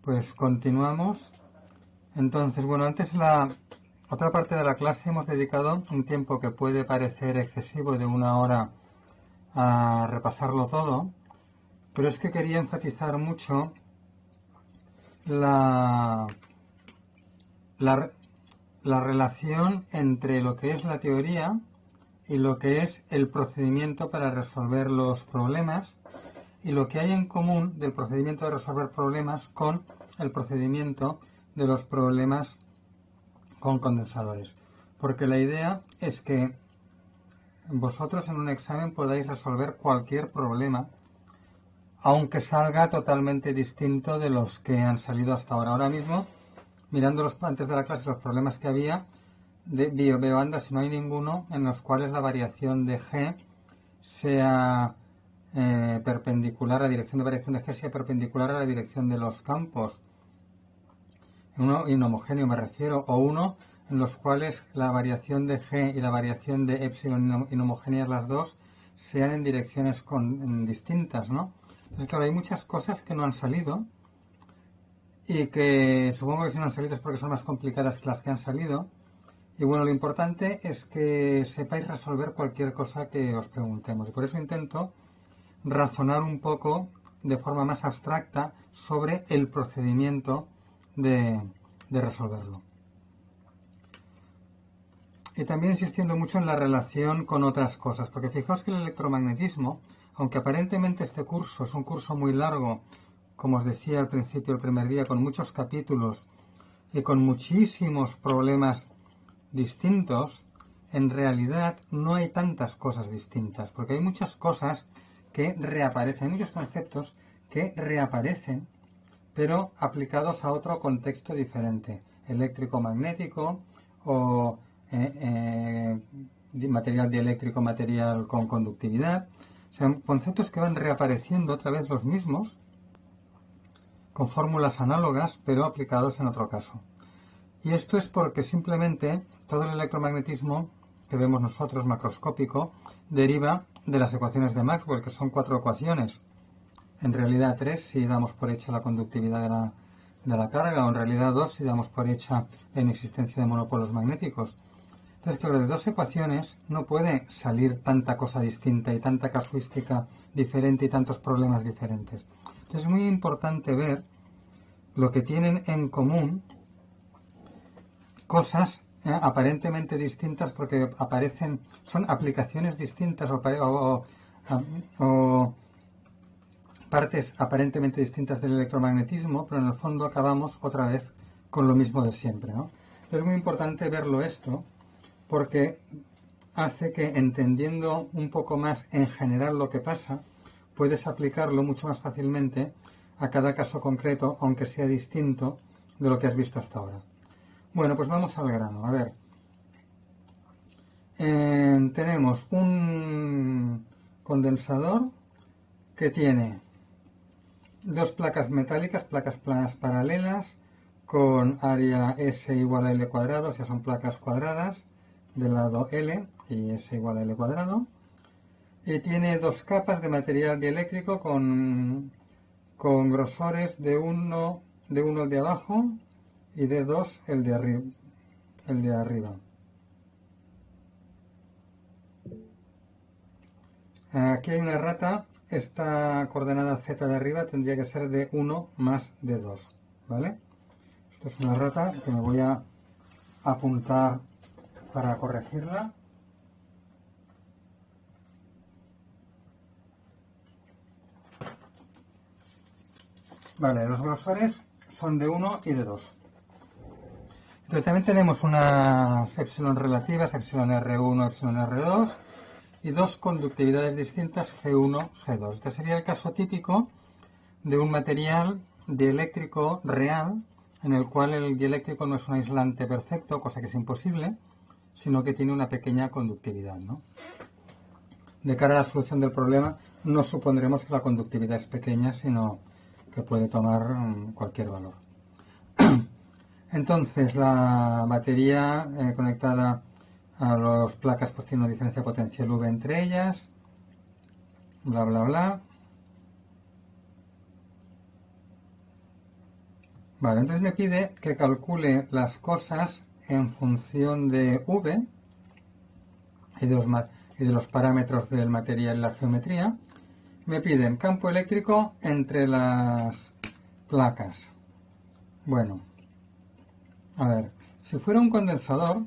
Pues continuamos. Entonces, bueno, antes la otra parte de la clase hemos dedicado un tiempo que puede parecer excesivo de 1 hora a repasarlo todo, pero es que quería enfatizar mucho la, la, la relación entre lo que es la teoría y lo que es el procedimiento para resolver los problemas y lo que hay en común del procedimiento de resolver problemas con el procedimiento de los problemas con condensadores. Porque la idea es que vosotros en un examen podáis resolver cualquier problema, aunque salga totalmente distinto de los que han salido hasta ahora. Ahora mismo, mirando antes de la clase los problemas que había, veo anda si no hay ninguno en los cuales la variación de G sea perpendicular, la dirección de variación de G sea perpendicular a la dirección de los campos. Uno inhomogéneo me refiero, o uno en los cuales la variación de G y la variación de epsilon inhomogéneas las dos sean en direcciones distintas, ¿no? Entonces, claro, hay muchas cosas que no han salido y que supongo que si no han salido es porque son más complicadas que las que han salido. Y bueno, lo importante es que sepáis resolver cualquier cosa que os preguntemos. Y por eso intento razonar un poco de forma más abstracta sobre el procedimiento de resolverlo. Y también insistiendo mucho en la relación con otras cosas, porque fijaos que el electromagnetismo, aunque aparentemente este curso es un curso muy largo, como os decía al principio el primer día, con muchos capítulos y con muchísimos problemas distintos, en realidad no hay tantas cosas distintas, porque hay muchas cosas que reaparecen, muchos conceptos que reaparecen, pero aplicados a otro contexto diferente, eléctrico-magnético o material dieléctrico, material con conductividad. Son conceptos que van reapareciendo otra vez los mismos, con fórmulas análogas, pero aplicados en otro caso. Y esto es porque simplemente todo el electromagnetismo que vemos nosotros, macroscópico, deriva de las ecuaciones de Maxwell, que son 4 ecuaciones. En realidad 3 si damos por hecha la conductividad de la carga, o en realidad 2 si damos por hecha la inexistencia de monopolos magnéticos. Entonces, claro, de 2 ecuaciones no puede salir tanta cosa distinta y tanta casuística diferente y tantos problemas diferentes. Entonces es muy importante ver lo que tienen en común cosas aparentemente distintas porque son aplicaciones distintas o partes aparentemente distintas del electromagnetismo, pero en el fondo acabamos otra vez con lo mismo de siempre, ¿no? Es muy importante verlo esto porque hace que, entendiendo un poco más en general lo que pasa, puedes aplicarlo mucho más fácilmente a cada caso concreto, aunque sea distinto de lo que has visto hasta ahora. Bueno, pues vamos al grano. A ver, tenemos un condensador que tiene 2 placas metálicas, placas planas paralelas, con área S igual a L cuadrado, o sea, son placas cuadradas del lado L y S igual a L cuadrado. Y tiene 2 capas de material dieléctrico con grosores de 1 el de abajo y de 2 el de arriba. Aquí hay una errata. Esta coordenada Z de arriba tendría que ser de 1 más de 2, ¿vale? Esto es una errata que me voy a apuntar para corregirla. Vale, los grosores son de 1 y de 2. Entonces también tenemos unas epsilon relativas, epsilon R1, epsilon R2, y 2 conductividades distintas, G1, G2. Este sería el caso típico de un material dieléctrico real, en el cual el dieléctrico no es un aislante perfecto, cosa que es imposible, sino que tiene una pequeña conductividad, ¿no? De cara a la solución del problema, no supondremos que la conductividad es pequeña, sino que puede tomar cualquier valor. Entonces, la batería conectada a las placas pues tiene una diferencia potencial V entre ellas, bla bla bla. Vale, entonces me pide que calcule las cosas en función de V y de los parámetros del material y la geometría. Me piden campo eléctrico entre las placas. Bueno, a ver, si fuera un condensador,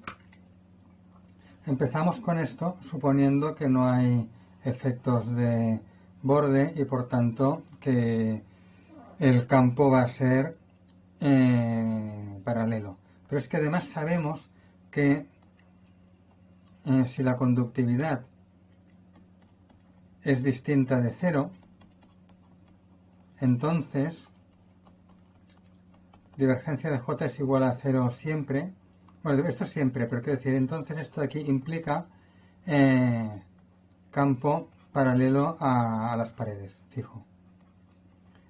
empezamos con esto suponiendo que no hay efectos de borde y por tanto que el campo va a ser paralelo. Pero es que además sabemos que si la conductividad es distinta de cero, entonces divergencia de J es igual a cero siempre. Bueno, esto siempre, pero quiero decir, entonces esto de aquí implica campo paralelo a las paredes, fijo.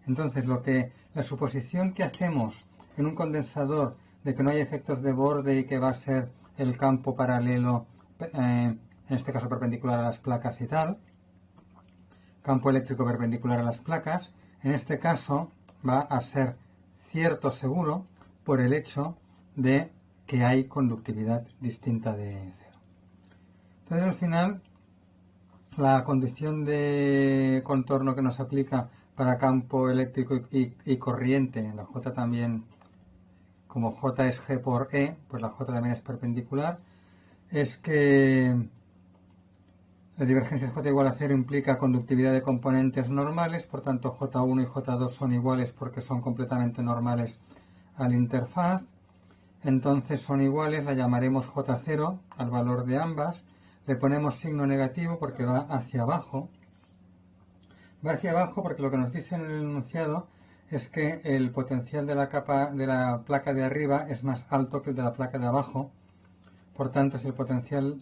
Entonces, la suposición que hacemos en un condensador de que no hay efectos de borde y que va a ser el campo paralelo, en este caso perpendicular a las placas y tal, campo eléctrico perpendicular a las placas, en este caso va a ser cierto seguro por el hecho de que hay conductividad distinta de cero. Entonces, al final, la condición de contorno que nos aplica para campo eléctrico y corriente, la J también, como J es G por E, pues la J también es perpendicular, es que la divergencia de J igual a 0 implica conductividad de componentes normales, por tanto J1 y J2 son iguales porque son completamente normales a la interfaz. Entonces son iguales, la llamaremos J0 al valor de ambas, le ponemos signo negativo porque va hacia abajo. Va hacia abajo porque lo que nos dice en el enunciado es que el potencial de la placa de arriba es más alto que el de la placa de abajo. Por tanto, si el potencial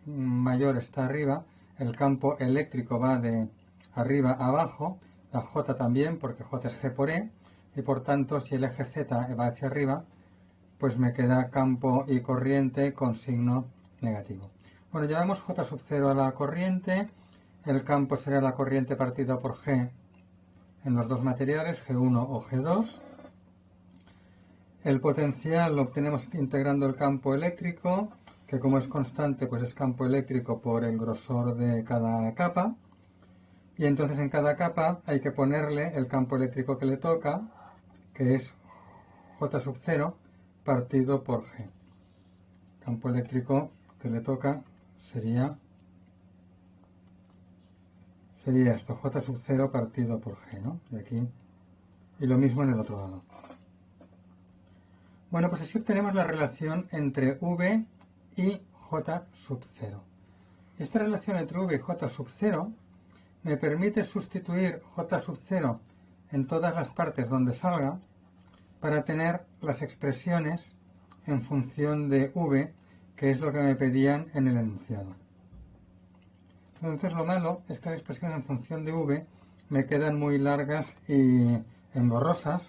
mayor está arriba, el campo eléctrico va de arriba a abajo, la J también, porque J es G por E, y por tanto, si el eje Z va hacia arriba, pues me queda campo y corriente con signo negativo. Bueno, llevamos J sub 0 a la corriente, el campo será la corriente partida por G en los dos materiales, G1 o G2. El potencial lo obtenemos integrando el campo eléctrico, que como es constante, pues es campo eléctrico por el grosor de cada capa. Y entonces en cada capa hay que ponerle el campo eléctrico que le toca, que es J sub 0 partido por G. Campo eléctrico que le toca sería esto, J sub 0 partido por G, ¿no? De aquí. Y lo mismo en el otro lado. Bueno, pues así obtenemos la relación entre V y J sub 0. Esta relación entre V y J sub 0 me permite sustituir J sub 0 en todas las partes donde salga para tener las expresiones en función de V, que es lo que me pedían en el enunciado. Entonces lo malo es que las expresiones en función de V me quedan muy largas y engorrosas,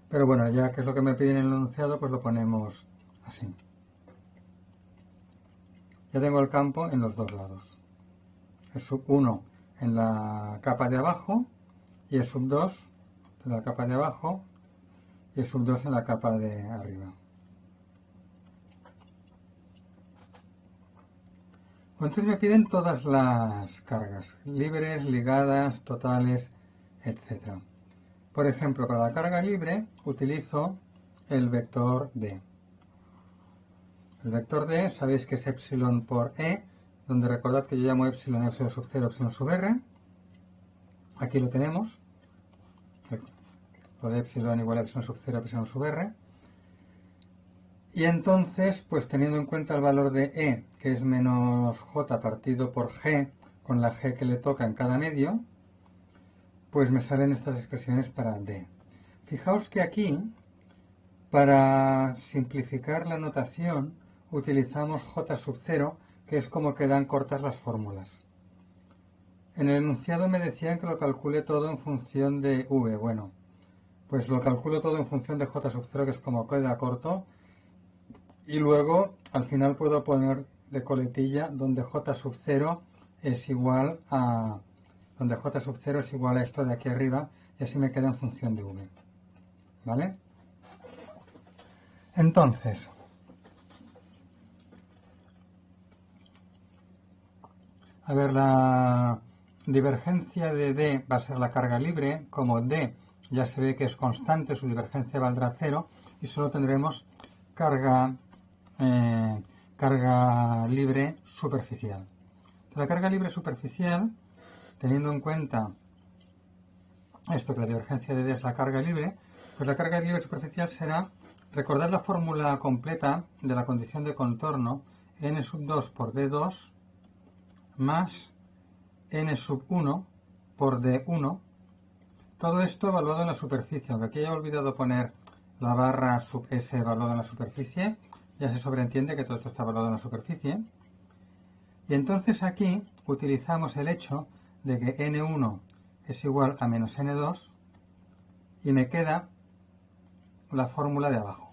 pero bueno, ya que es lo que me piden en el enunciado, pues lo ponemos así. Ya tengo el campo en los dos lados. Es sub 1 en la capa de abajo y es sub 2 en la capa de abajo y es sub 2 en la capa de arriba. Entonces me piden todas las cargas, libres, ligadas, totales, etc. Por ejemplo, para la carga libre utilizo el vector D. El vector D sabéis que es epsilon por E, donde recordad que yo llamo epsilon sub 0, epsilon sub R. Aquí lo tenemos. Lo de epsilon igual a epsilon sub 0, epsilon sub R. Y entonces, pues teniendo en cuenta el valor de E, que es menos J partido por G, con la G que le toca en cada medio, pues me salen estas expresiones para D. Fijaos que aquí, para simplificar la notación, utilizamos J sub 0, que es como quedan cortas las fórmulas. En el enunciado me decían que lo calcule todo en función de V. Bueno, pues lo calculo todo en función de J sub 0, que es como queda corto. Y luego, al final puedo poner de coletilla donde J sub 0 es igual a... donde J sub 0 es igual a esto de aquí arriba, y así me queda en función de V. ¿vale? Entonces, a ver, la divergencia de D va a ser la carga libre. Como D ya se ve que es constante, su divergencia valdrá 0 y solo tendremos carga, carga libre superficial. La carga libre superficial, teniendo en cuenta esto, que la divergencia de D es la carga libre, pues la carga libre superficial será, recordad la fórmula completa de la condición de contorno, n sub 2 por D2 más n sub 1 por D1, todo esto evaluado en la superficie, aunque aquí he olvidado poner la barra sub S evaluada en la superficie, ya se sobreentiende que todo esto está evaluado en la superficie. Y entonces aquí utilizamos el hecho de que n1 es igual a menos n2 y me queda la fórmula de abajo.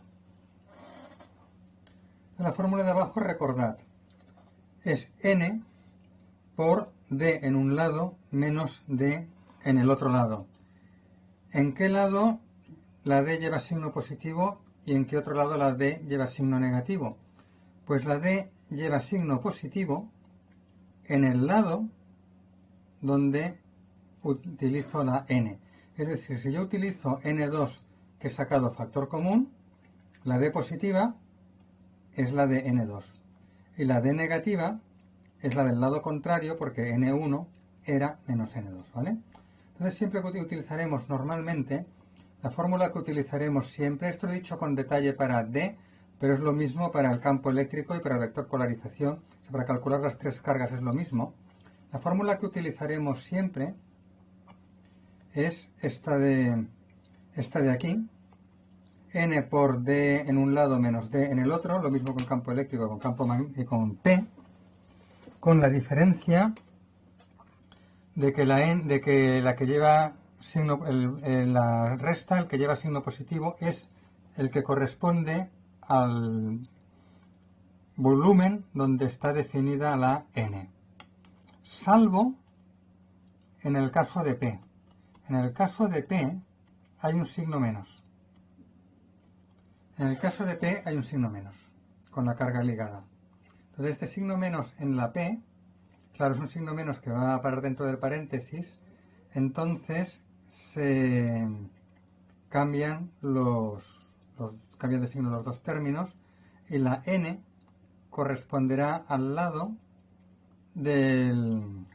La fórmula de abajo, recordad, es n por d en un lado menos d en el otro lado. ¿En qué lado la d lleva signo positivo y en qué otro lado la d lleva signo negativo? Pues la d lleva signo positivo en el lado donde utilizo la n. Es decir, si yo utilizo n2 que he sacado factor común, la d positiva es la de n2 y la d negativa es la del lado contrario porque n1 era menos n2, ¿vale? Entonces siempre utilizaremos normalmente la fórmula que utilizaremos siempre, esto lo he dicho con detalle para D, pero es lo mismo para el campo eléctrico y para el vector polarización, o sea, para calcular las tres cargas es lo mismo. La fórmula que utilizaremos siempre es esta de aquí, n por d en un lado menos d en el otro, lo mismo con campo eléctrico, con campo y con P, con la diferencia de que la que lleva signo, la resta, el que lleva signo positivo, es el que corresponde al volumen donde está definida la n, salvo en el caso de P. En el caso de P hay un signo menos. En el caso de P hay un signo menos, con la carga ligada. Entonces este signo menos en la P, claro, es un signo menos que va a parar dentro del paréntesis, entonces se cambian cambian de signo los dos términos y la n corresponderá al lado del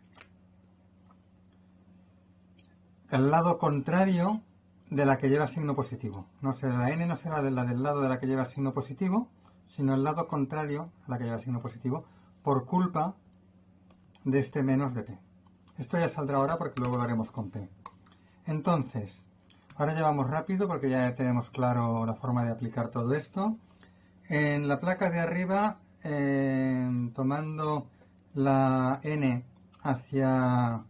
lado contrario de la que lleva signo positivo. No será la n, no será la del lado de la que lleva signo positivo, sino el lado contrario a la que lleva signo positivo, por culpa de este menos de P. Esto ya saldrá ahora porque luego lo haremos con P. Entonces, ahora ya vamos rápido porque ya tenemos claro la forma de aplicar todo esto. En la placa de arriba, tomando la n hacia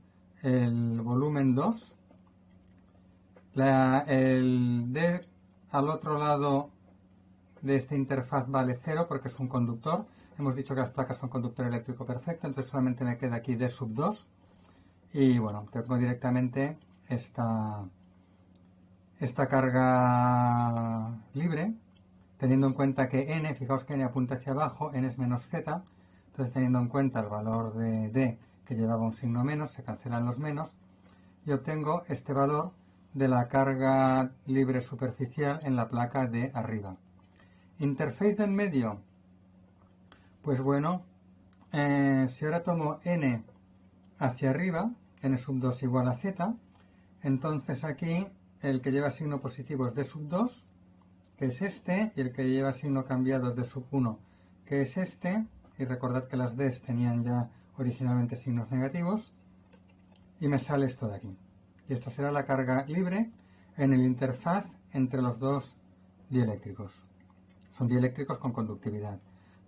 el volumen 2, el D al otro lado de esta interfaz vale 0 porque es un conductor. Hemos dicho que las placas son conductor eléctrico perfecto, entonces solamente me queda aquí D sub 2. Y bueno, tengo directamente esta carga libre, teniendo en cuenta que n, fijaos que n apunta hacia abajo, n es menos z, entonces teniendo en cuenta el valor de d que llevaba un signo menos, se cancelan los menos, y obtengo este valor de la carga libre superficial en la placa de arriba. Interface de en medio, pues bueno, si ahora tomo n hacia arriba, n sub 2 igual a z, entonces aquí el que lleva signo positivo es d sub 2, que es este, y el que lleva signo cambiado es d sub 1, que es este, y recordad que las d's tenían ya originalmente signos negativos, y me sale esto de aquí. Y esto será la carga libre en el interfaz entre los dos dieléctricos. Son dieléctricos con conductividad.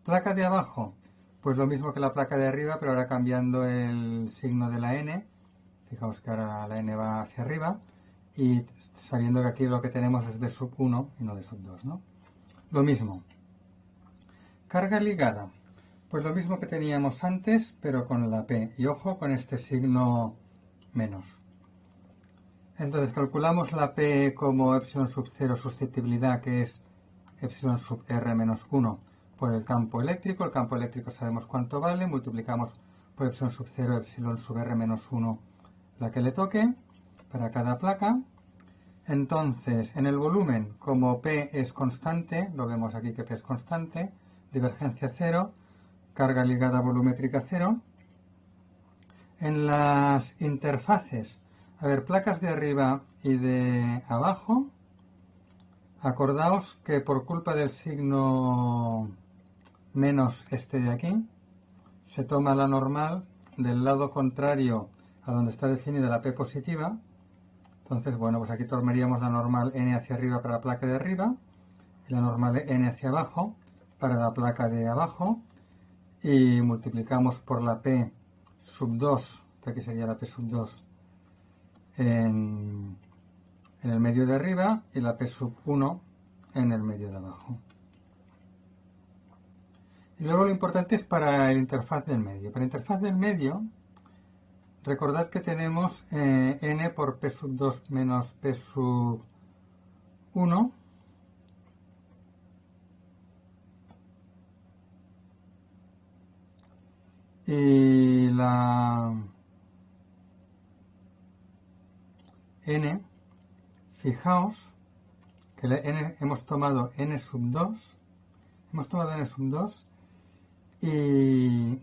Placa de abajo, pues lo mismo que la placa de arriba, pero ahora cambiando el signo de la n. Fijaos que ahora la n va hacia arriba y sabiendo que aquí lo que tenemos es de sub 1 y no de sub 2, ¿no? Lo mismo. Carga ligada, pues lo mismo que teníamos antes, pero con la P. Y ojo con este signo menos. Entonces calculamos la P como epsilon sub 0 susceptibilidad, que es epsilon sub R menos 1 por el campo eléctrico. El campo eléctrico sabemos cuánto vale, multiplicamos por epsilon sub 0, epsilon sub R menos 1, la que le toque para cada placa. Entonces, en el volumen, como P es constante, lo vemos aquí que P es constante, divergencia 0, carga ligada volumétrica 0. En las interfaces, a ver, placas de arriba y de abajo, acordaos que por culpa del signo menos este de aquí, se toma la normal del lado contrario a donde está definida la P positiva. Entonces, bueno, pues aquí tomaríamos la normal n hacia arriba para la placa de arriba y la normal n hacia abajo para la placa de abajo, y multiplicamos por la P sub 2, que aquí sería la P sub 2 en el medio de arriba y la P sub 1 en el medio de abajo. Y luego lo importante es para el interfaz del medio. Para la interfaz del medio, recordad que tenemos n por P sub 2 menos P sub 1 y la n, fijaos que la n hemos tomado n sub 2, y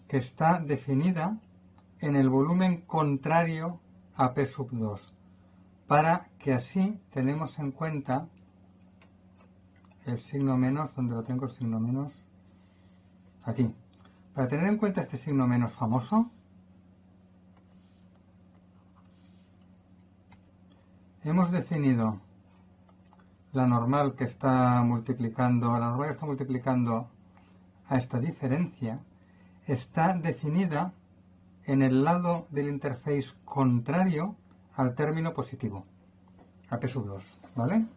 que está definida en el volumen contrario a P sub 2, para que así tenemos en cuenta el signo menos, donde lo tengo el signo menos, aquí. Para tener en cuenta este signo menos famoso, hemos definido la normal que está multiplicando a esta diferencia, está definida en el lado del interface contrario al término positivo, a P sub 2, ¿vale?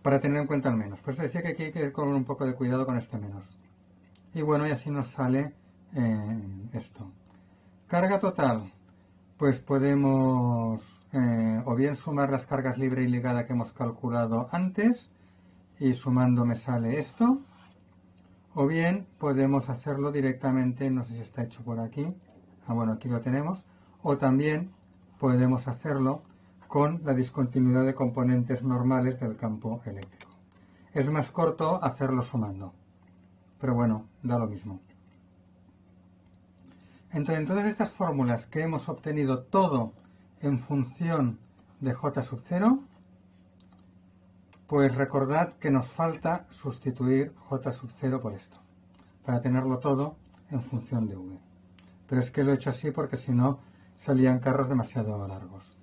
Para tener en cuenta el menos. Por eso decía que aquí hay que ir con un poco de cuidado con este menos. Y bueno, y así nos sale esto. Carga total, pues podemos o bien sumar las cargas libre y ligada que hemos calculado antes, y sumando me sale esto, o bien podemos hacerlo directamente, no sé si está hecho por aquí, bueno, aquí lo tenemos, o también podemos hacerlo con la discontinuidad de componentes normales del campo eléctrico. Es más corto hacerlo sumando, pero bueno, da lo mismo. Entonces, en todas estas fórmulas que hemos obtenido todo en función de J sub 0, pues recordad que nos falta sustituir J sub 0 por esto, para tenerlo todo en función de V. Pero es que lo he hecho así porque si no salían carros demasiado largos.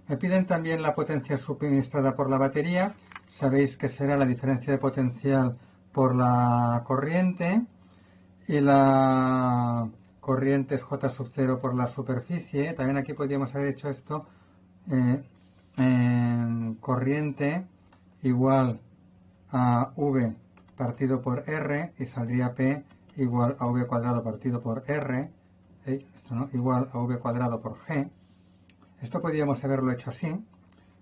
Me piden también la potencia suministrada por la batería. Sabéis que será la diferencia de potencial por la corriente, y la corriente es J sub 0 por la superficie. También aquí podríamos haber hecho esto en corriente igual a V partido por R, y saldría P igual a V cuadrado partido por R, esto no, igual a V cuadrado por G. Esto podríamos haberlo hecho así.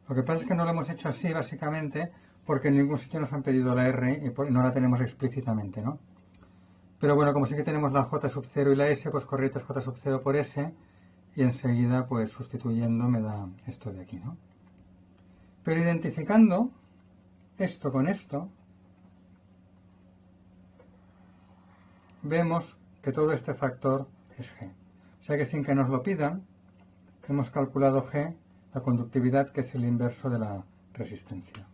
Lo que pasa es que no lo hemos hecho así básicamente porque en ningún sitio nos han pedido la R y no la tenemos explícitamente, ¿no? Pero bueno, como sí que tenemos la J sub 0 y la S, pues corriente es J sub 0 por S, y enseguida pues sustituyendo me da esto de aquí, ¿no? Pero identificando esto con esto, vemos que todo este factor es G. O sea que sin que nos lo pidan, hemos calculado G, la conductividad, que es el inverso de la resistencia.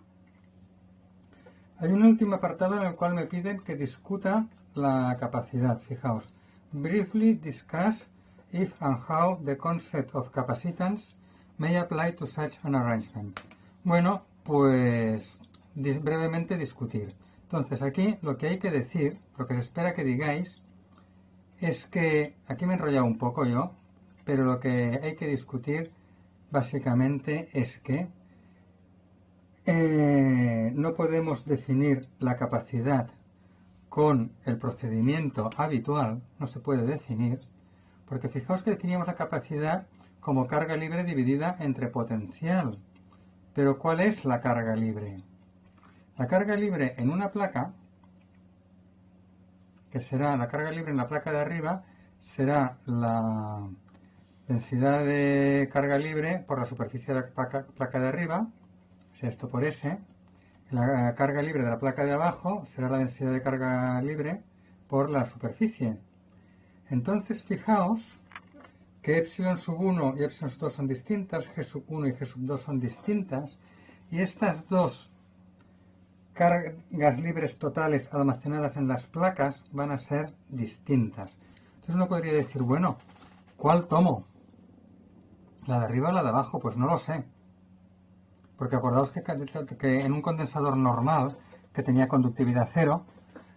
Hay un último apartado en el cual me piden que discuta la capacidad. Fijaos, briefly discuss if and how the concept of capacitance may apply to such an arrangement. Bueno, pues brevemente discutir. Entonces aquí lo que hay que decir, lo que se espera que digáis, es que, aquí me he enrollado un poco yo, pero lo que hay que discutir básicamente es que no podemos definir la capacidad con el procedimiento habitual, no se puede definir, porque fijaos que definíamos la capacidad como carga libre dividida entre potencial. Pero ¿cuál es la carga libre? La carga libre en una placa, que será la carga libre en la placa de arriba, será la densidad de carga libre por la superficie de la placa de arriba, o sea, esto por S. La carga libre de la placa de abajo será la densidad de carga libre por la superficie. Entonces, fijaos que epsilon sub 1 y epsilon sub 2 son distintas, g sub 1 y g sub 2 son distintas, y estas dos cargas libres totales almacenadas en las placas van a ser distintas. Entonces uno podría decir, bueno, ¿cuál tomo? ¿La de arriba o la de abajo? Pues no lo sé. Porque acordaos que en un condensador normal, que tenía conductividad cero,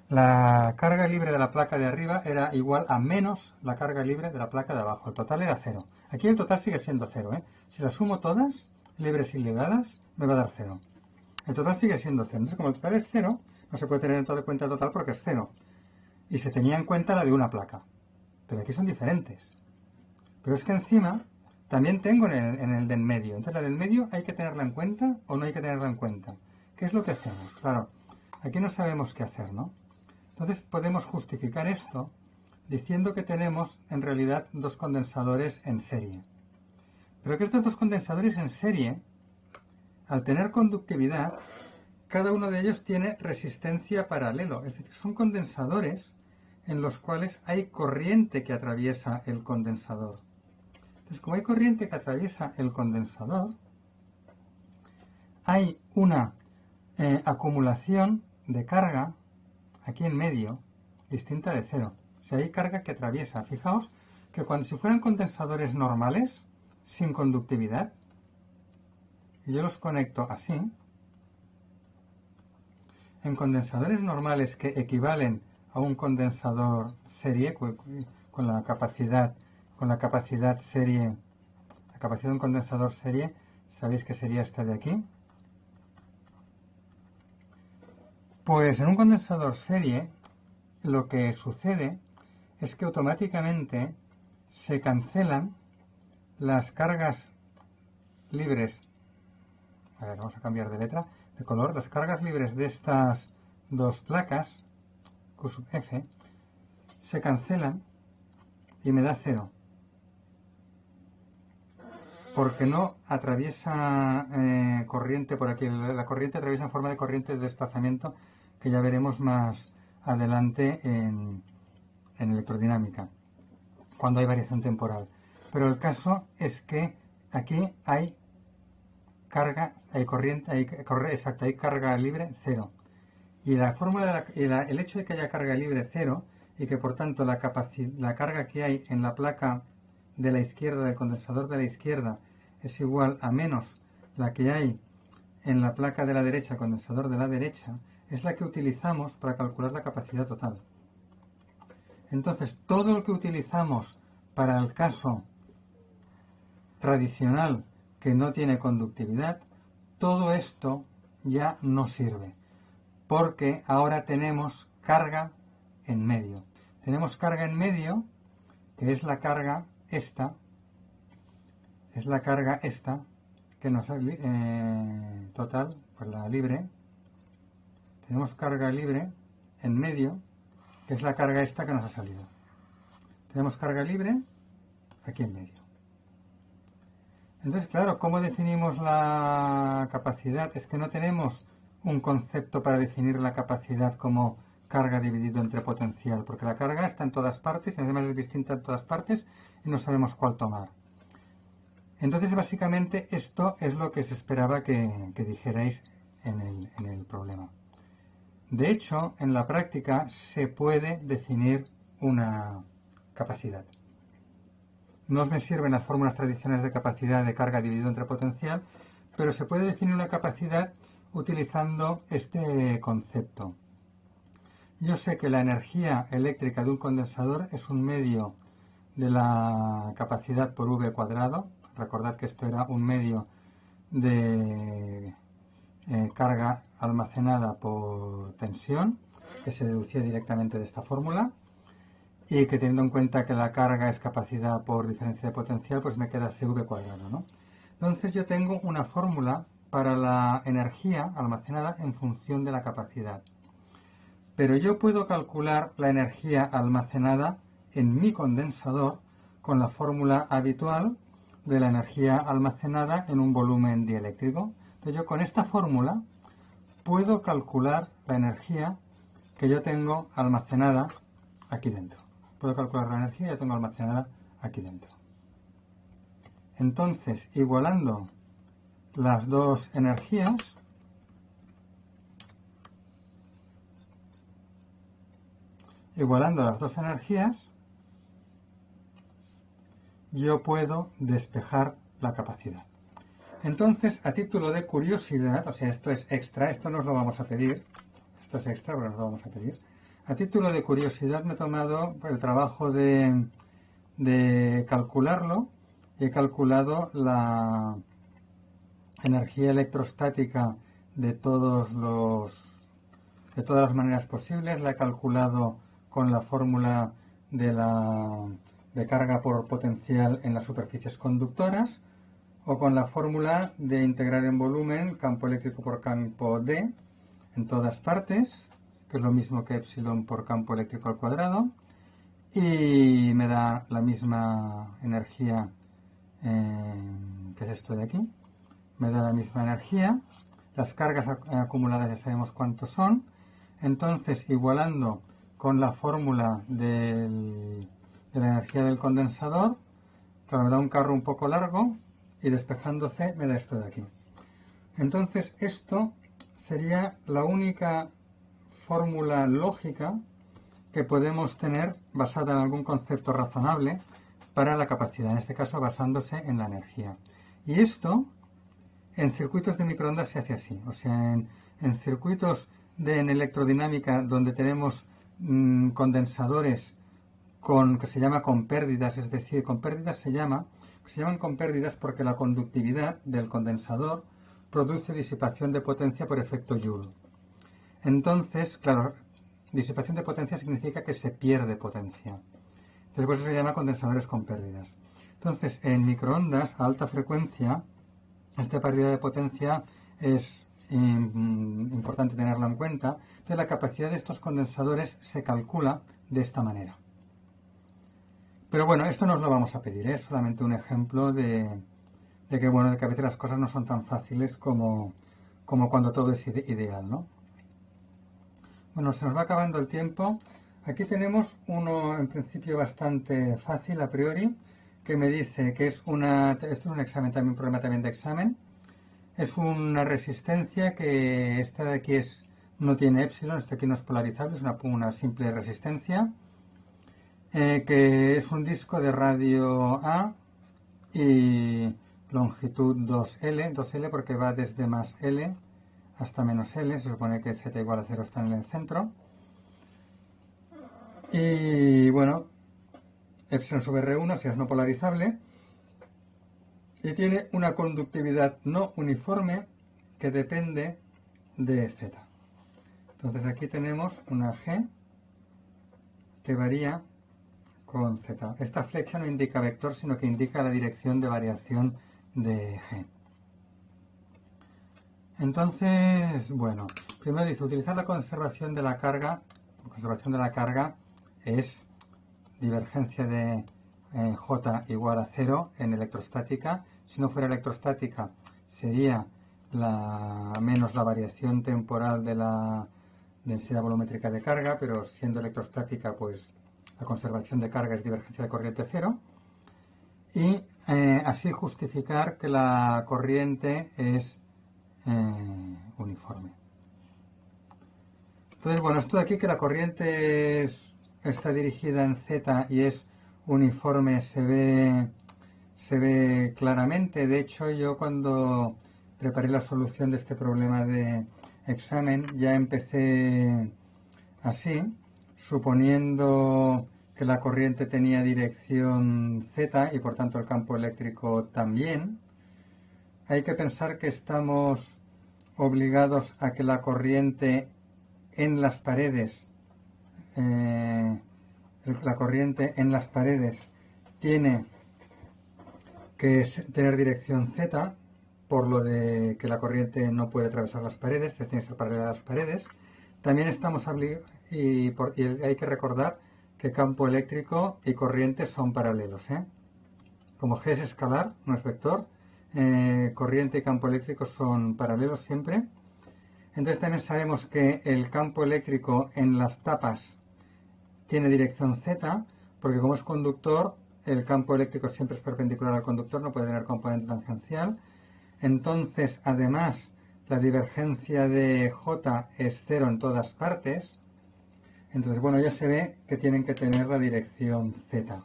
la carga libre de la placa de arriba era igual a menos la carga libre de la placa de abajo. El total era cero. Aquí el total sigue siendo cero, ¿eh? Si las sumo todas, libres y ligadas, me va a dar cero. El total sigue siendo cero. Entonces, como el total es cero, no se puede tener en cuenta el total porque es cero. Y se tenía en cuenta la de una placa. Pero aquí son diferentes. Pero es que encima también tengo en el de en medio. Entonces, la del medio hay que tenerla en cuenta o no hay que tenerla en cuenta. ¿Qué es lo que hacemos? Claro, aquí no sabemos qué hacer, ¿no? Entonces podemos justificar esto diciendo que tenemos en realidad dos condensadores en serie. Pero que estos dos condensadores en serie, al tener conductividad, cada uno de ellos tiene resistencia paralelo. Es decir, son condensadores en los cuales hay corriente que atraviesa el condensador. Entonces, como hay corriente que atraviesa el condensador, hay una acumulación de carga aquí en medio, distinta de cero. O sea, hay carga que atraviesa. Fijaos que cuando si fueran condensadores normales, sin conductividad, y yo los conecto así, en condensadores normales que equivalen a un condensador serie, con la capacidad serie, la capacidad de un condensador serie, sabéis que sería esta de aquí. Pues en un condensador serie, lo que sucede es que automáticamente se cancelan las cargas libres. A ver, vamos a cambiar de letra, de color. Las cargas libres de estas dos placas, Q sub F, se cancelan y me da cero. Porque no atraviesa corriente por aquí. La corriente atraviesa en forma de corriente de desplazamiento que ya veremos más adelante en electrodinámica, cuando hay variación temporal. Pero el caso es que aquí hay carga, hay corriente, hay carga libre cero. Y la fórmula el hecho de que haya carga libre cero y que por tanto la carga que hay en la placa de la izquierda, del condensador de la izquierda, es igual a menos la que hay en la placa de la derecha, condensador de la derecha, es la que utilizamos para calcular la capacidad total. Entonces, todo lo que utilizamos para el caso tradicional que no tiene conductividad, todo esto ya no sirve, porque ahora tenemos carga en medio. Tenemos carga en medio, que es la carga esta, que nos total, pues la libre. Tenemos carga libre en medio, que es la carga esta que nos ha salido. Tenemos carga libre aquí en medio. Entonces, claro, ¿cómo definimos la capacidad? Es que no tenemos un concepto para definir la capacidad como carga dividido entre potencial, porque la carga está en todas partes, y además es distinta en todas partes, y no sabemos cuál tomar. Entonces, básicamente, esto es lo que se esperaba que dijerais en el problema. De hecho, en la práctica se puede definir una capacidad. No me sirven las fórmulas tradicionales de capacidad de carga dividido entre potencial, pero se puede definir una capacidad utilizando este concepto. Yo sé que la energía eléctrica de un condensador es un medio de la capacidad por V cuadrado. Recordad que esto era un medio de carga almacenada por tensión, que se deducía directamente de esta fórmula. y que teniendo en cuenta que la carga es capacidad por diferencia de potencial, pues me queda CV cuadrado, ¿no? Entonces yo tengo una fórmula para la energía almacenada en función de la capacidad. Pero yo puedo calcular la energía almacenada en mi condensador con la fórmula habitual de la energía almacenada en un volumen dieléctrico. Entonces yo con esta fórmula puedo calcular la energía que yo tengo almacenada aquí dentro. Puedo calcular la energía que yo tengo almacenada aquí dentro. Entonces, igualando las dos energías, yo puedo despejar la capacidad. Entonces, a título de curiosidad, o sea, esto es extra, esto no os lo vamos a pedir, esto es extra, pero nos lo vamos a pedir. A título de curiosidad me he tomado el trabajo de calcularlo. He calculado la energía electrostática de todas las maneras posibles. La he calculado con la fórmula de carga por potencial en las superficies conductoras, o con la fórmula de integrar en volumen campo eléctrico por campo D en todas partes, que es lo mismo que epsilon por campo eléctrico al cuadrado, y me da la misma energía, que es esto de aquí. Me da la misma energía. Las cargas acumuladas ya sabemos cuántos son. Entonces, igualando con la fórmula de la energía del condensador, claro, me da un carro un poco largo, y despejándose me da esto de aquí. Entonces, esto sería la única fórmula lógica que podemos tener basada en algún concepto razonable para la capacidad, en este caso basándose en la energía. Y esto en circuitos de microondas se hace así, o sea, en circuitos en electrodinámica donde tenemos condensadores que se llama con pérdidas, es decir, con pérdidas se llaman con pérdidas porque la conductividad del condensador produce disipación de potencia por efecto Joule. Entonces, claro, disipación de potencia significa que se pierde potencia. Entonces, por eso se llama condensadores con pérdidas. Entonces, en microondas a alta frecuencia, esta pérdida de potencia es importante tenerla en cuenta. Entonces, la capacidad de estos condensadores se calcula de esta manera. Pero bueno, esto no os lo vamos a pedir, es solamente un ejemplo de que a veces las cosas no son tan fáciles como cuando todo es ideal, ¿no? Bueno, se nos va acabando el tiempo. Aquí tenemos uno en principio bastante fácil a priori, que me dice que esto es un examen también, un problema también de examen. Es una resistencia que esta de aquí no tiene epsilon, esto aquí no es polarizable, es una simple resistencia. Que es un disco de radio A y longitud 2L porque va desde más L hasta menos L, se supone que Z igual a 0 está en el centro. Y bueno, epsilon sobre R1, si es no polarizable, y tiene una conductividad no uniforme que depende de Z. Entonces aquí tenemos una G que varía con Z. Esta flecha no indica vector, sino que indica la dirección de variación de G. Entonces, bueno, primero dice, utilizar la conservación de la carga. La conservación de la carga es divergencia de J igual a 0 en electrostática. Si no fuera electrostática, sería menos la variación temporal de la densidad volumétrica de carga, pero siendo electrostática, pues la conservación de carga es divergencia de corriente cero, y así justificar que la corriente es uniforme. Entonces, bueno, esto de aquí que la corriente está dirigida en Z y es uniforme se ve claramente. De hecho, yo cuando preparé la solución de este problema de examen ya empecé así, suponiendo que la corriente tenía dirección Z y por tanto el campo eléctrico también. Hay que pensar que estamos obligados a que la corriente en las paredes la corriente en las paredes tiene que tener dirección Z, por lo de que la corriente no puede atravesar las paredes, tiene que ser paralela a las paredes. También estamos y hay que recordar que campo eléctrico y corriente son paralelos, ¿eh? Como G es escalar, no es vector, corriente y campo eléctrico son paralelos siempre. Entonces también sabemos que el campo eléctrico en las tapas tiene dirección Z, porque como es conductor, el campo eléctrico siempre es perpendicular al conductor, no puede tener componente tangencial. Entonces, además, la divergencia de J es cero en todas partes. Entonces, bueno, ya se ve que tienen que tener la dirección Z.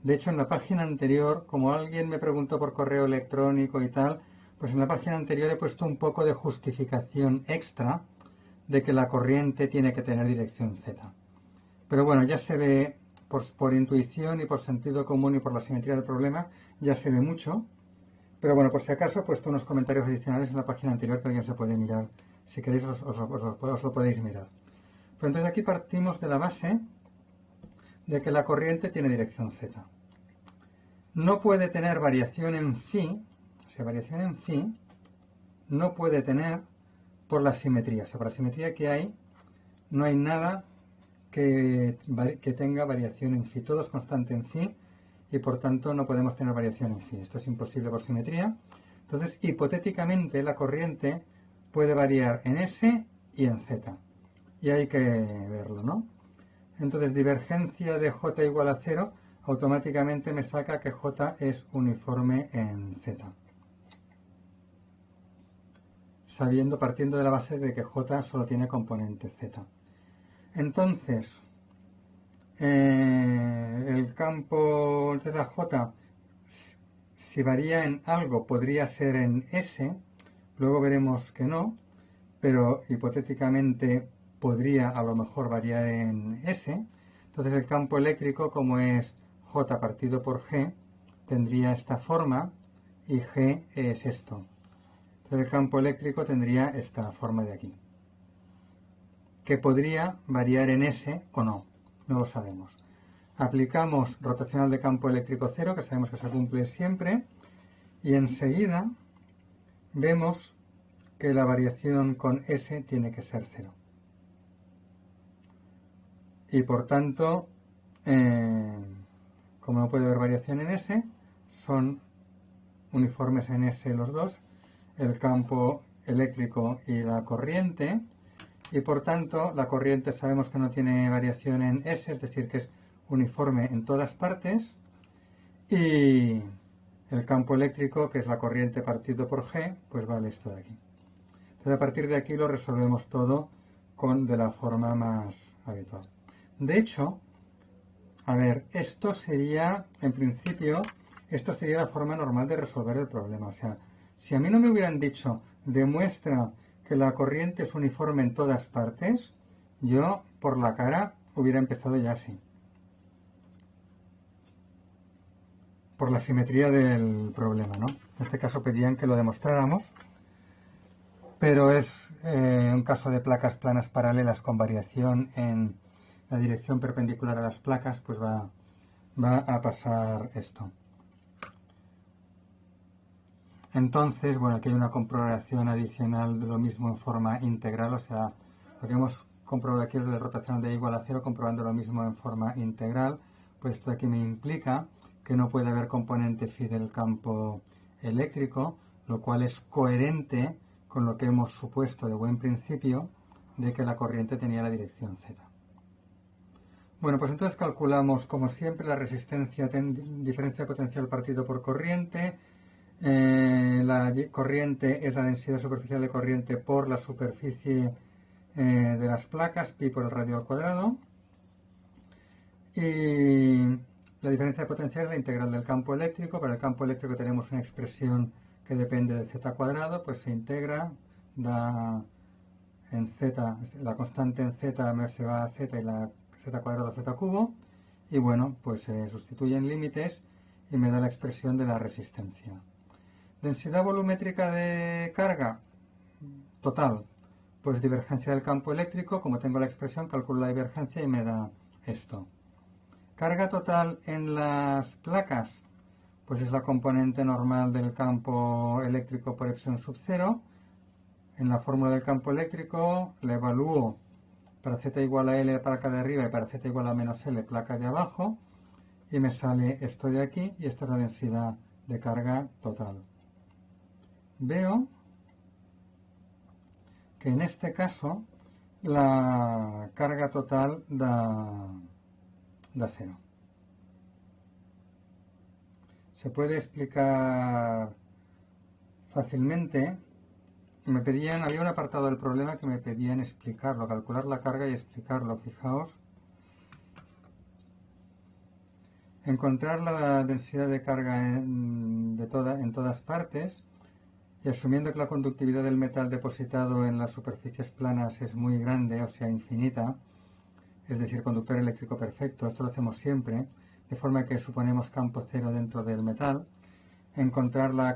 De hecho, en la página anterior, como alguien me preguntó por correo electrónico y tal, pues en la página anterior he puesto un poco de justificación extra de que la corriente tiene que tener dirección Z. Pero bueno, ya se ve por intuición y por sentido común y por la simetría del problema, ya se ve mucho. Pero bueno, por si acaso he puesto unos comentarios adicionales en la página anterior que alguien se puede mirar. Si queréis os lo podéis mirar. Pero entonces aquí partimos de la base de que la corriente tiene dirección Z. No puede tener variación en phi, o sea, variación en phi no puede tener por la simetría. O sea, por la simetría que hay, no hay nada que tenga variación en phi. Todo es constante en phi y por tanto no podemos tener variación en phi. Esto es imposible por simetría. Entonces, hipotéticamente, la corriente puede variar en S y en Z. Y hay que verlo, ¿no? Entonces, divergencia de J igual a 0, automáticamente me saca que J es uniforme en Z. Partiendo de la base de que J solo tiene componente Z. Entonces, el campo ZJ, si varía en algo, podría ser en S, luego veremos que no, pero hipotéticamente podría a lo mejor variar en S. Entonces el campo eléctrico, como es J partido por G, tendría esta forma y G es esto. Entonces el campo eléctrico tendría esta forma de aquí, que podría variar en S o no, no lo sabemos. Aplicamos rotacional de campo eléctrico 0, que sabemos que se cumple siempre, y enseguida vemos que la variación con S tiene que ser 0. Y por tanto, como no puede haber variación en S, son uniformes en S los dos, el campo eléctrico y la corriente, y por tanto la corriente sabemos que no tiene variación en S, es decir, que es uniforme en todas partes, y el campo eléctrico, que es la corriente partido por G, pues vale esto de aquí. Entonces a partir de aquí lo resolvemos todo de la forma más habitual. De hecho, a ver, esto sería, en principio, esto sería la forma normal de resolver el problema. O sea, si a mí no me hubieran dicho, demuestra que la corriente es uniforme en todas partes, yo, por la cara, hubiera empezado ya así. Por la simetría del problema, ¿no? En este caso pedían que lo demostráramos, pero es un caso de placas planas paralelas con variación en la dirección perpendicular a las placas, pues va a pasar esto. Entonces, bueno, aquí hay una comprobación adicional de lo mismo en forma integral, o sea, lo que hemos comprobado aquí es la rotación de igual a 0, comprobando lo mismo en forma integral, pues esto aquí me implica que no puede haber componente phi del campo eléctrico, lo cual es coherente con lo que hemos supuesto de buen principio de que la corriente tenía la dirección Z. Bueno, pues entonces calculamos, como siempre, la resistencia, diferencia potencial partido por corriente. La corriente es la densidad superficial de corriente por la superficie de las placas, pi por el radio al cuadrado. Y la diferencia de potencial es la integral del campo eléctrico. Para el campo eléctrico tenemos una expresión que depende de z cuadrado, pues se integra, da en z, la constante en z se va a z y la z cuadrado a z cubo, y bueno, pues se sustituyen límites y me da la expresión de la resistencia. Densidad volumétrica de carga total, pues divergencia del campo eléctrico, como tengo la expresión, calculo la divergencia y me da esto. Carga total en las placas, pues es la componente normal del campo eléctrico por epsilon sub 0. En la fórmula del campo eléctrico la evalúo para z igual a L placa de arriba y para z igual a menos L placa de abajo, y me sale esto de aquí, y esta es la densidad de carga total. Veo que en este caso la carga total da 0. Se puede explicar fácilmente. Había un apartado del problema que me pedían explicarlo, calcular la carga y explicarlo. Fijaos, encontrar la densidad de carga en todas partes, y asumiendo que la conductividad del metal depositado en las superficies planas es muy grande, o sea, infinita, es decir, conductor eléctrico perfecto, esto lo hacemos siempre, de forma que suponemos campo cero dentro del metal, encontrar la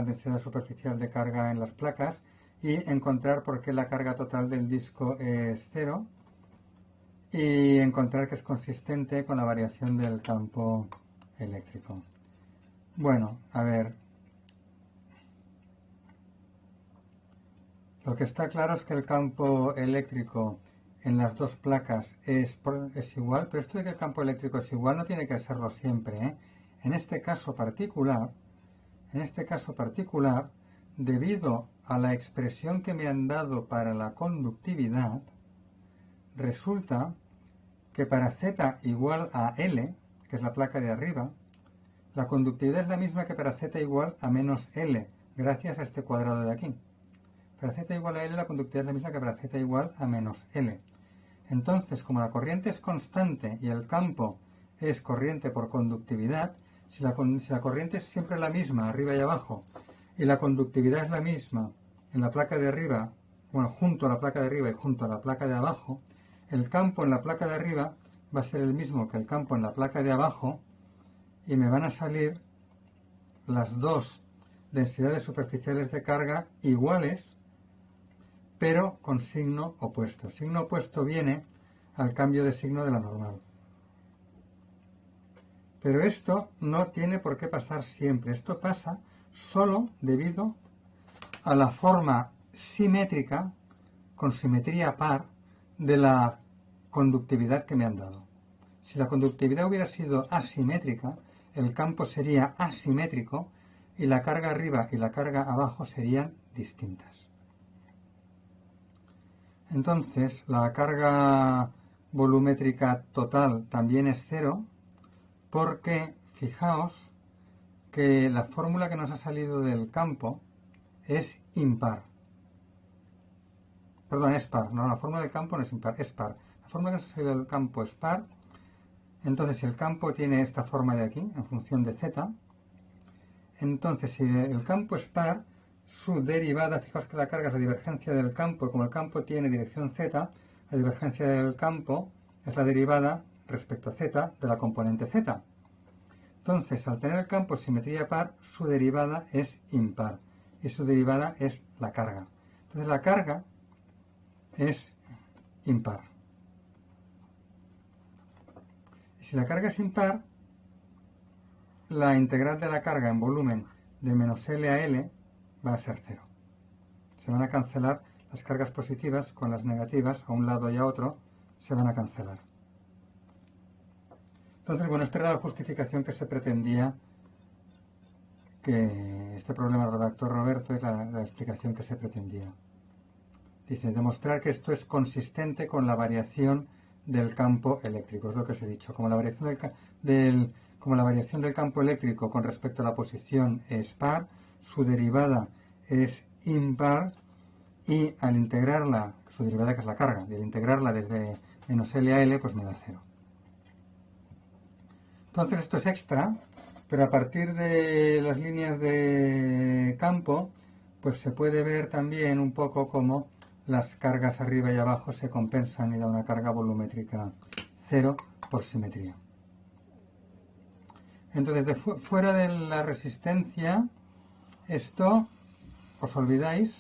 densidad superficial de carga en las placas y encontrar por qué la carga total del disco es cero, y encontrar que es consistente con la variación del campo eléctrico. Bueno, a ver, lo que está claro es que el campo eléctrico en las dos placas es igual, pero esto de que el campo eléctrico es igual no tiene que serlo siempre, ¿eh? En este caso particular, debido a la expresión que me han dado para la conductividad, resulta que para Z igual a L, que es la placa de arriba, la conductividad es la misma que para Z igual a menos L, gracias a este cuadrado de aquí. Para Z igual a L la conductividad es la misma que para Z igual a menos L. Entonces, como la corriente es constante y el campo es corriente por conductividad, si la corriente es siempre la misma, arriba y abajo, y la conductividad es la misma en la placa de arriba, bueno, junto a la placa de arriba y junto a la placa de abajo, el campo en la placa de arriba va a ser el mismo que el campo en la placa de abajo, y me van a salir las dos densidades superficiales de carga iguales, pero con signo opuesto. Signo opuesto viene al cambio de signo de la normal. Pero esto no tiene por qué pasar siempre. Esto pasa solo debido a la forma simétrica, con simetría par, de la conductividad que me han dado. Si la conductividad hubiera sido asimétrica, el campo sería asimétrico y la carga arriba y la carga abajo serían distintas. Entonces, la carga volumétrica total también es cero, porque fijaos que la fórmula que nos ha salido del campo es impar. Perdón, es par. No, la fórmula del campo no es impar, es par. La fórmula que nos ha salido del campo es par. Entonces, si el campo tiene esta forma de aquí, en función de z, entonces si el campo es par, su derivada, fijaos que la carga es la divergencia del campo, y como el campo tiene dirección z, la divergencia del campo es la derivada respecto a z de la componente z. Entonces, al tener el campo simetría par, su derivada es impar, y su derivada es la carga. Entonces, la carga es impar. Y si la carga es impar, la integral de la carga en volumen de menos L a L va a ser cero. Se van a cancelar las cargas positivas con las negativas a un lado y a otro, se van a cancelar. Entonces, bueno, esta era la justificación que se pretendía, que este problema del redactor Roberto es la explicación que se pretendía. Dice, demostrar que esto es consistente con la variación del campo eléctrico, es lo que os he dicho. Como la variación del campo eléctrico con respecto a la posición es par, su derivada es impar, y al integrarla, su derivada que es la carga, y al integrarla desde menos L a L, pues me da cero. Entonces esto es extra, pero a partir de las líneas de campo, pues se puede ver también un poco cómo las cargas arriba y abajo se compensan y da una carga volumétrica cero por simetría. Entonces, fuera de la resistencia, esto os olvidáis,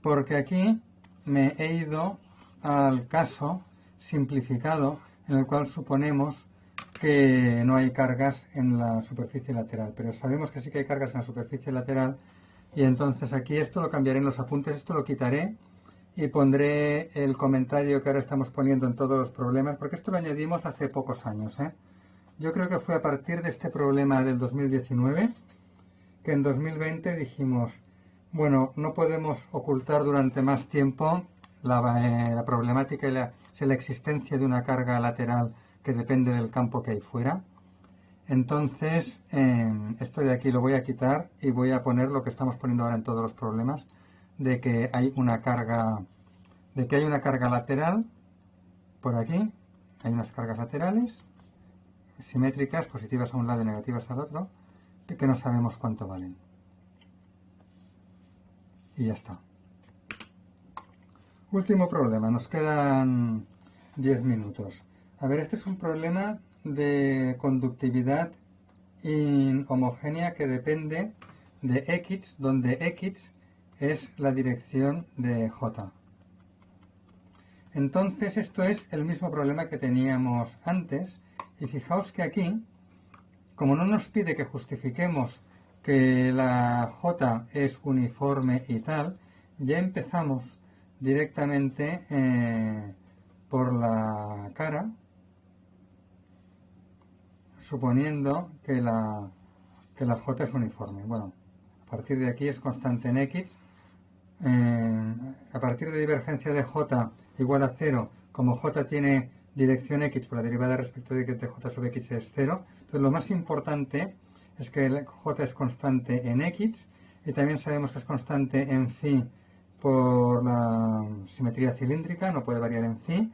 porque aquí me he ido al caso simplificado en el cual suponemos que no hay cargas en la superficie lateral, pero sabemos que sí que hay cargas en la superficie lateral, y entonces aquí esto lo cambiaré en los apuntes, esto lo quitaré y pondré el comentario que ahora estamos poniendo en todos los problemas, porque esto lo añadimos hace pocos años, ¿eh? Yo creo que fue a partir de este problema del 2019 que en 2020 dijimos, bueno, no podemos ocultar durante más tiempo la problemática y la existencia de una carga lateral que depende del campo que hay fuera. Entonces, esto de aquí lo voy a quitar y voy a poner lo que estamos poniendo ahora en todos los problemas, de que hay una carga lateral por aquí, hay unas cargas laterales simétricas, positivas a un lado y negativas al otro, que no sabemos cuánto valen. Y ya está. Último problema, nos quedan 10 minutos. A ver, este es un problema de conductividad inhomogénea que depende de X, donde X es la dirección de J. Entonces esto es el mismo problema que teníamos antes, y fijaos que aquí, como no nos pide que justifiquemos que la J es uniforme y tal, ya empezamos directamente por la cara, suponiendo que la J es uniforme. Bueno, a partir de aquí es constante en X. A partir de divergencia de J igual a 0, como J tiene dirección X, por la derivada respecto de J sobre X es 0. Entonces lo más importante es que J es constante en X, y también sabemos que es constante en phi por la simetría cilíndrica, no puede variar en phi,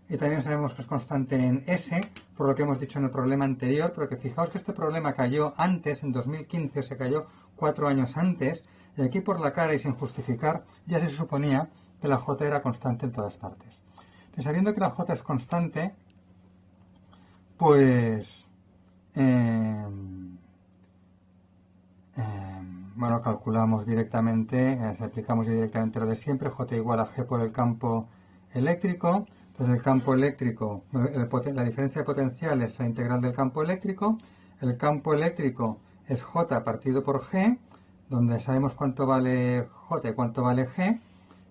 y también sabemos que es constante en S, por lo que hemos dicho en el problema anterior, pero que fijaos que este problema cayó antes, en 2015, se cayó 4 años antes, y aquí por la cara y sin justificar ya se suponía que la J era constante en todas partes. Y sabiendo que la J es constante, pues bueno, calculamos directamente, aplicamos directamente lo de siempre, J igual a G por el campo eléctrico. Entonces el campo eléctrico, la diferencia de potencial es la integral del campo eléctrico. El campo eléctrico es J partido por G, donde sabemos cuánto vale J y cuánto vale G,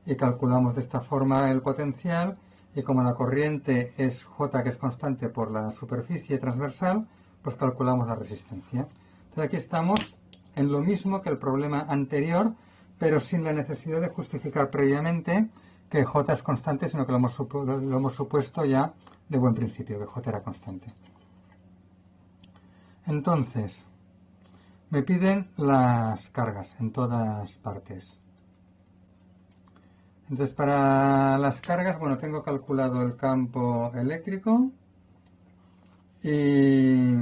y calculamos de esta forma el potencial, y como la corriente es J, que es constante por la superficie transversal, pues calculamos la resistencia. Entonces aquí estamos en lo mismo que el problema anterior, pero sin la necesidad de justificar previamente que J es constante, sino que lo hemos supuesto ya de buen principio, que J era constante. Entonces, me piden las cargas en todas partes. Entonces, para las cargas, bueno, tengo calculado el campo eléctrico y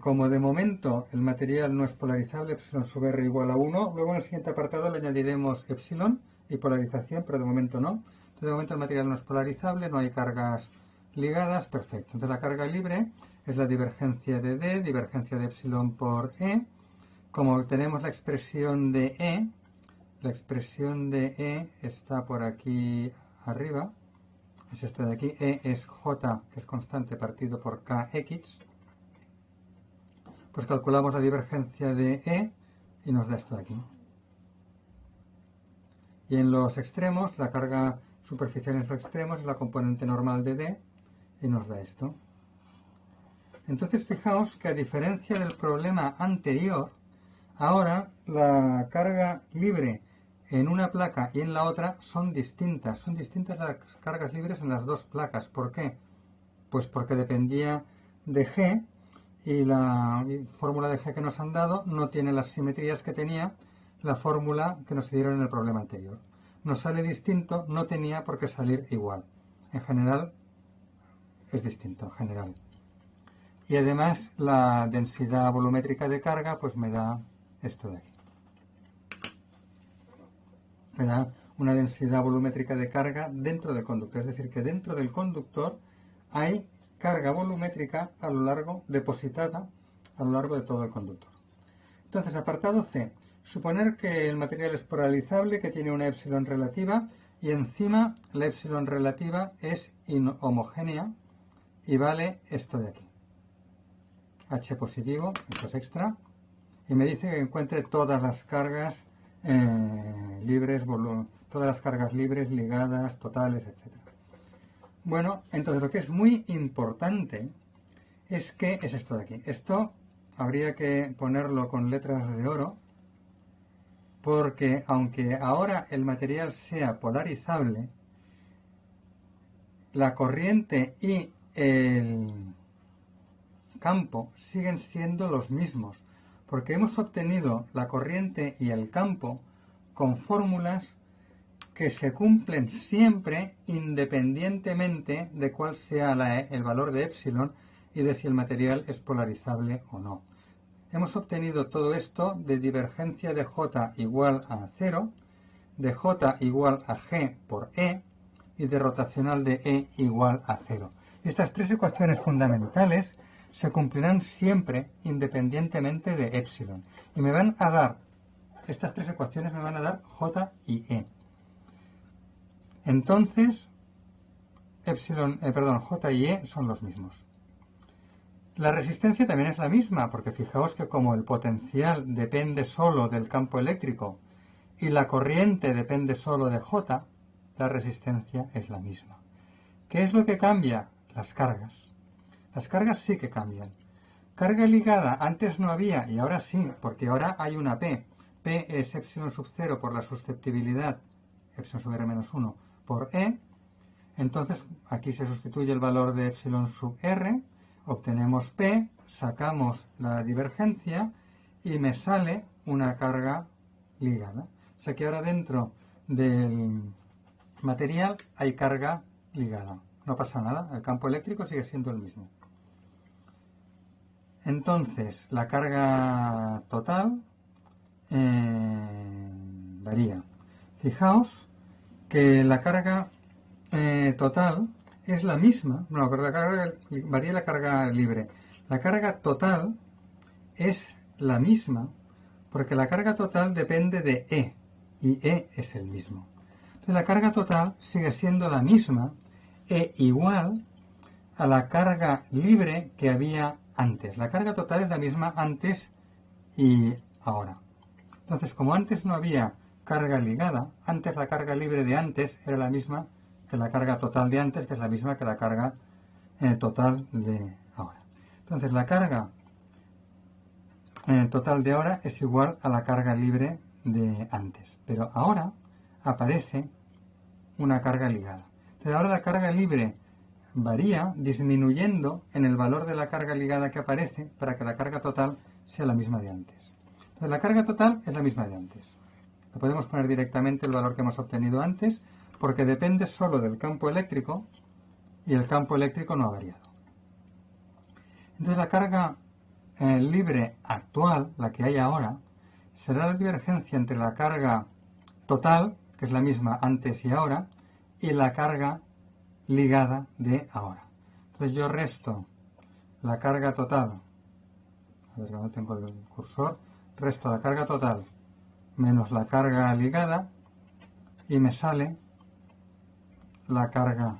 como de momento el material no es polarizable, epsilon sub r igual a 1, luego en el siguiente apartado le añadiremos epsilon y polarización, pero de momento no. Entonces, de momento el material no es polarizable, no hay cargas ligadas, perfecto. Entonces la carga libre es la divergencia de D, divergencia de epsilon por E. Como tenemos la expresión de E está por aquí arriba, es esta de aquí, E es J, que es constante, partido por Kx. Pues calculamos la divergencia de E y nos da esto de aquí. Y en los extremos, la carga superficial en los extremos es la componente normal de D y nos da esto. Entonces fijaos que a diferencia del problema anterior, ahora la carga libre en una placa y en la otra son distintas. Son distintas las cargas libres en las dos placas. ¿Por qué? Pues porque dependía de G, y la fórmula de G que nos han dado no tiene las simetrías que tenía la fórmula que nos dieron en el problema anterior. Nos sale distinto, no tenía por qué salir igual. En general es distinto, en general. Y además la densidad volumétrica de carga pues me da esto de aquí. Me da una densidad volumétrica de carga dentro del conductor. Es decir, que dentro del conductor hay carga volumétrica a lo largo, depositada a lo largo de todo el conductor. Entonces, apartado C. Suponer que el material es polarizable, que tiene una epsilon relativa y encima la epsilon relativa es inhomogénea y vale esto de aquí. H positivo, esto es extra, y me dice que encuentre todas las cargas libres, todas las cargas libres, ligadas, totales, etc. Bueno, entonces lo que es muy importante es que es esto de aquí. Esto habría que ponerlo con letras de oro, porque aunque ahora el material sea polarizable, la corriente y el campo siguen siendo los mismos, porque hemos obtenido la corriente y el campo con fórmulas que se cumplen siempre independientemente de cuál sea el valor de epsilon y de si el material es polarizable o no. Hemos obtenido todo esto de divergencia de J igual a 0, de J igual a G por E y de rotacional de E igual a 0. Estas tres ecuaciones fundamentales se cumplirán siempre independientemente de epsilon. Y me van a dar, estas tres ecuaciones me van a dar J y E. Entonces, J y E son los mismos. La resistencia también es la misma, porque fijaos que como el potencial depende solo del campo eléctrico y la corriente depende solo de J, la resistencia es la misma. ¿Qué es lo que cambia? Las cargas. Las cargas sí que cambian. Carga ligada antes no había y ahora sí, porque ahora hay una P. P es epsilon sub 0 por la susceptibilidad, epsilon sub r menos 1 por E. Entonces aquí se sustituye el valor de epsilon sub r, obtenemos P, sacamos la divergencia y me sale una carga ligada. O sea que ahora dentro del material hay carga ligada. No pasa nada, el campo eléctrico sigue siendo el mismo. Entonces, la carga total varía. Fijaos que la carga total es la misma, no, pero varía la carga libre. La carga total es la misma porque la carga total depende de E y E es el mismo. Entonces la carga total sigue siendo la misma e igual a la carga libre que había antes. La carga total es la misma antes y ahora. Entonces, como antes no había carga ligada, antes la carga libre de antes era la misma que la carga total de antes, que es la misma que la carga total de ahora. Entonces, la carga total de ahora es igual a la carga libre de antes. Pero ahora aparece una carga ligada. Entonces, ahora la carga libre varía disminuyendo en el valor de la carga ligada que aparece para que la carga total sea la misma de antes. Entonces, la carga total es la misma de antes. Le podemos poner directamente el valor que hemos obtenido antes porque depende solo del campo eléctrico y el campo eléctrico no ha variado. Entonces, la carga libre actual, la que hay ahora, será la divergencia entre la carga total, que es la misma antes y ahora, y la carga ligada de ahora. Entonces yo resto la carga total, a ver que no tengo el cursor, resto la carga total menos la carga ligada y me sale la carga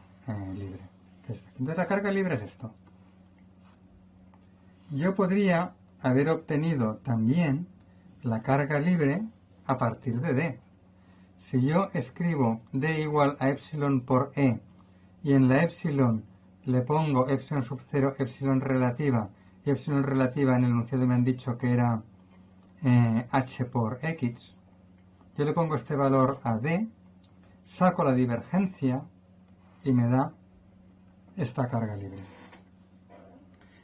libre. Entonces la carga libre es esto. Yo podría haber obtenido también la carga libre a partir de D. Si yo escribo D igual a epsilon por E y en la epsilon le pongo epsilon sub 0, epsilon relativa, y epsilon relativa en el enunciado me han dicho que era h por x, yo le pongo este valor a D, saco la divergencia y me da esta carga libre.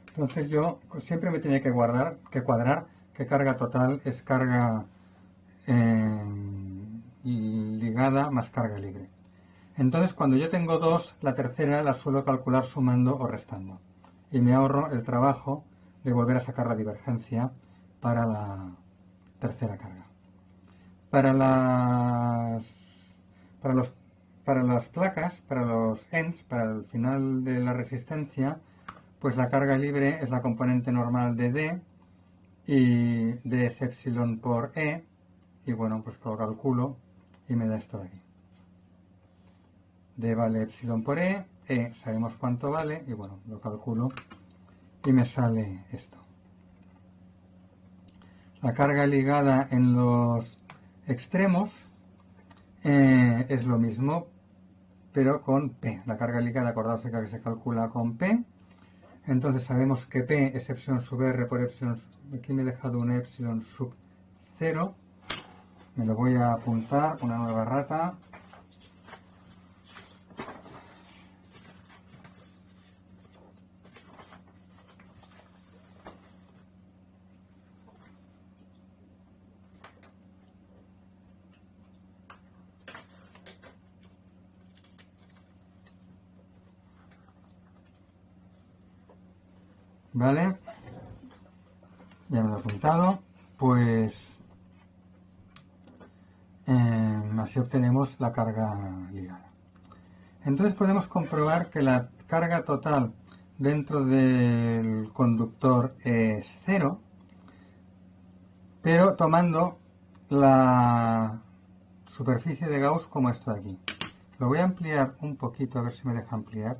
Entonces yo siempre me tenía que cuadrar que carga total es carga ligada más carga libre. Entonces cuando yo tengo dos, la tercera la suelo calcular sumando o restando. Y me ahorro el trabajo de volver a sacar la divergencia para la tercera carga. Para las placas, para los ends, para el final de la resistencia, pues la carga libre es la componente normal de D y D es epsilon por E y bueno, pues lo calculo y me da esto de aquí. D vale epsilon por E sabemos cuánto vale, y bueno, lo calculo y me sale esto. La carga ligada en los extremos es lo mismo, pero con P. La carga ligada, acordaos que se calcula con P. Entonces sabemos que P es epsilon sub R por epsilon. Aquí me he dejado un epsilon sub 0. Me lo voy a apuntar, una nueva rata. Vale, ya me lo he apuntado. Pues así obtenemos la carga ligada. Entonces podemos comprobar que la carga total dentro del conductor es 0, pero tomando la superficie de Gauss como esto de aquí. Lo voy a ampliar un poquito, a ver si me deja ampliar.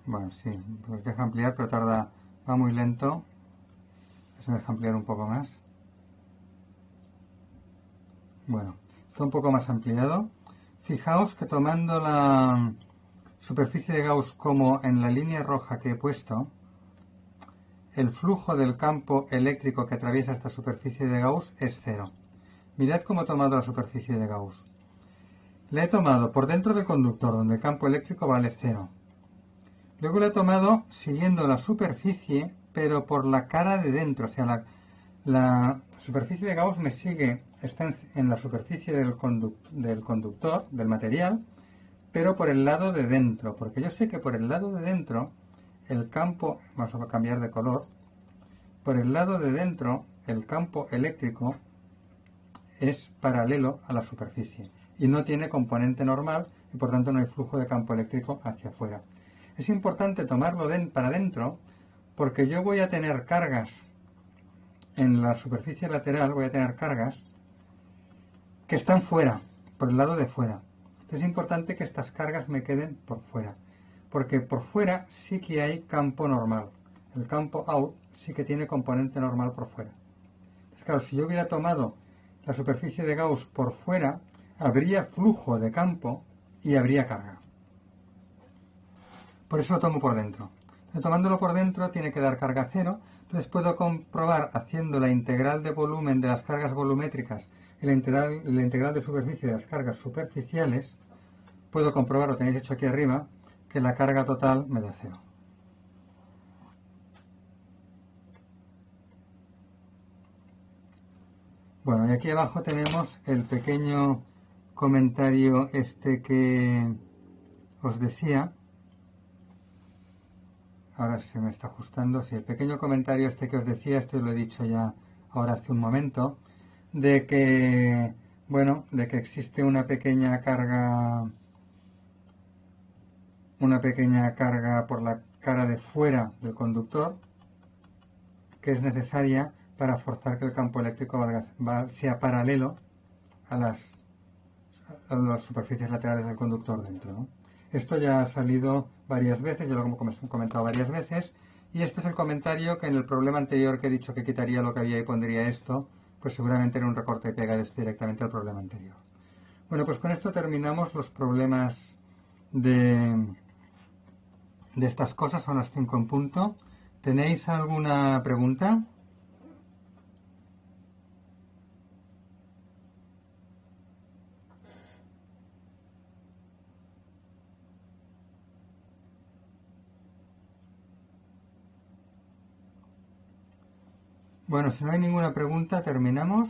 Bueno, sí, pues deja ampliar, pero va muy lento. Se me deja ampliar un poco más. Bueno, está un poco más ampliado. Fijaos que tomando la superficie de Gauss como en la línea roja que he puesto, el flujo del campo eléctrico que atraviesa esta superficie de Gauss es 0. Mirad cómo he tomado la superficie de Gauss. La he tomado por dentro del conductor, donde el campo eléctrico vale 0. Luego la he tomado siguiendo la superficie, pero por la cara de dentro. O sea, la superficie de Gauss me sigue, está en la superficie del conductor, del material, pero por el lado de dentro. Porque yo sé que por el lado de dentro, el campo, vamos a cambiar de color, por el lado de dentro, el campo eléctrico es paralelo a la superficie y no tiene componente normal y por tanto no hay flujo de campo eléctrico hacia afuera. Es importante tomarlo para dentro porque yo voy a tener cargas en la superficie lateral, voy a tener cargas que están fuera, por el lado de fuera. Entonces es importante que estas cargas me queden por fuera, porque por fuera sí que hay campo normal. El campo out sí que tiene componente normal por fuera. Entonces, claro, si yo hubiera tomado la superficie de Gauss por fuera, habría flujo de campo y habría carga. Por eso lo tomo por dentro. Entonces, tomándolo por dentro tiene que dar carga cero. Entonces puedo comprobar haciendo la integral de volumen de las cargas volumétricas y la integral de superficie de las cargas superficiales, puedo comprobar, lo tenéis hecho aquí arriba, que la carga total me da cero. Bueno, y aquí abajo tenemos el pequeño comentario este que os decía. Ahora se me está ajustando. Sí, el pequeño comentario este que os decía, esto lo he dicho ya ahora hace un momento, de que, bueno, de que existe una pequeña carga por la cara de fuera del conductor que es necesaria para forzar que el campo eléctrico sea paralelo a las superficies laterales del conductor dentro, ¿no? Esto ya ha salido varias veces, yo lo he comentado varias veces, y este es el comentario que en el problema anterior que he dicho que quitaría lo que había y pondría esto, pues seguramente era un recorte y pega directamente al problema anterior. Bueno, pues con esto terminamos los problemas de estas cosas, son las 5 en punto. ¿Tenéis alguna pregunta? Bueno, si no hay ninguna pregunta, terminamos.